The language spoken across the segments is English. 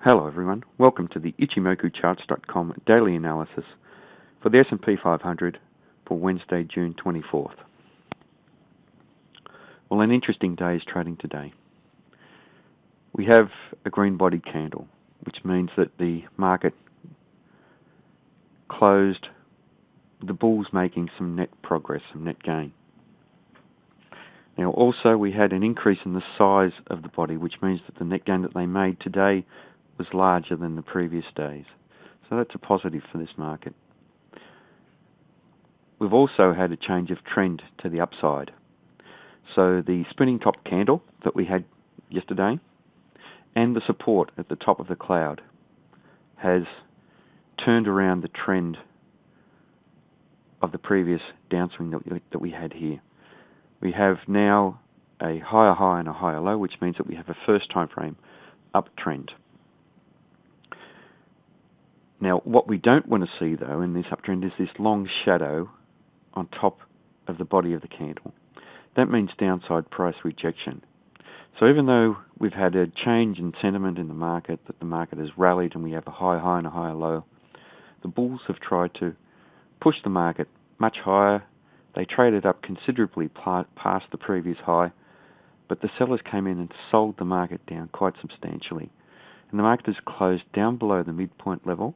Hello everyone, welcome to the IchimokuCharts.com daily analysis for the SP 500 for Wednesday, June 24th. Well, an interesting day is trading today. We have a green-bodied candle, which means that the market closed the bulls making some net progress, some net gain. Now also we had an increase in the size of the body, which means that the net gain that they made today was larger than the previous days. So that's a positive for this market. We've also had a change of trend to the upside. So the spinning top candle that we had yesterday and the support at the top of the cloud has turned around the trend of the previous downswing that we had here. We have now a higher high and a higher low, which means that we have a first time frame uptrend. Now, what we don't want to see, though, in this uptrend is this long shadow on top of the body of the candle. That means downside price rejection. So even though we've had a change in sentiment in the market, that the market has rallied and we have a high high and a higher low, the bulls have tried to push the market much higher. They traded up considerably past the previous high, but the sellers came in and sold the market down quite substantially. And the market has closed down below the midpoint level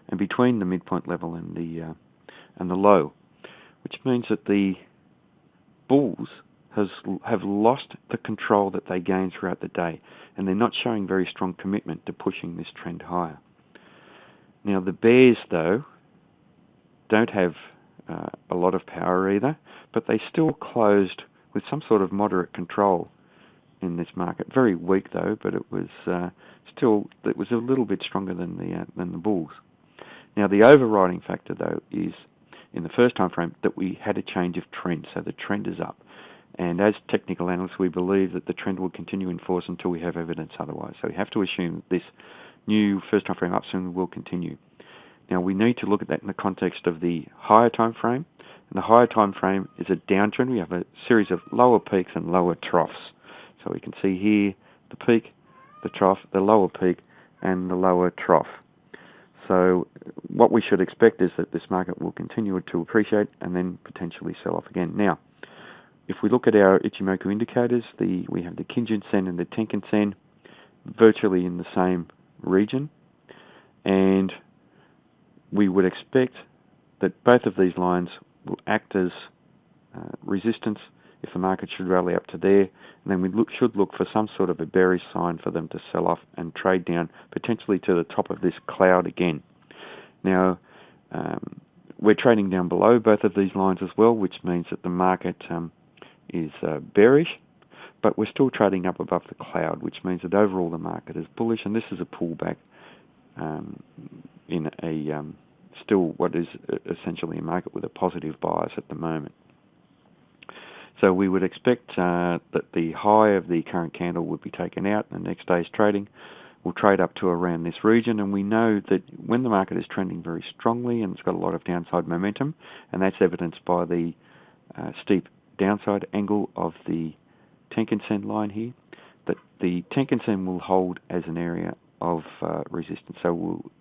and between the midpoint level and the low, which means that the bulls have lost the control that they gained throughout the day, and they're not showing very strong commitment to pushing this trend higher. Now the bears, though, don't have a lot of power either, but they still closed with some sort of moderate control in this market. Very weak though, but it was a little bit stronger than the bulls. Now the overriding factor though is in the first time frame that we had a change of trend, so the trend is up. And as technical analysts, we believe that the trend will continue in force until we have evidence otherwise. So we have to assume that this new first time frame upswing will continue. Now we need to look at that in the context of the higher time frame. And the higher time frame is a downtrend. We have a series of lower peaks and lower troughs. So we can see here the peak, the trough, the lower peak, and the lower trough. So what we should expect is that this market will continue to appreciate and then potentially sell off again. Now, if we look at our Ichimoku indicators, we have the Kijun-sen and the Tenkan-sen virtually in the same region, and we would expect that both of these lines will act as resistance if the market should rally up to there, and then we should look for some sort of a bearish sign for them to sell off and trade down potentially to the top of this cloud again. Now, we're trading down below both of these lines as well, which means that the market is bearish, but we're still trading up above the cloud, which means that overall the market is bullish, and this is a pullback in a still what is essentially a market with a positive bias at the moment. So we would expect that the high of the current candle would be taken out, and the next day's trading will trade up to around this region. And we know that when the market is trending very strongly and it's got a lot of downside momentum, and that's evidenced by the steep downside angle of the Tenkan-sen line here, that the Tenkan-sen will hold as an area of resistance. So we'll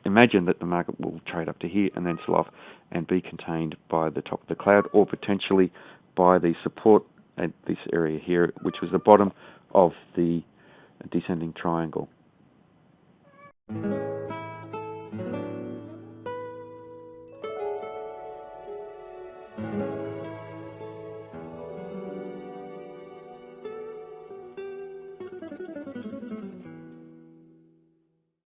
imagine that the market will trade up to here and then sell off and be contained by the top of the cloud, or potentially by the support at this area here, which was the bottom of the descending triangle.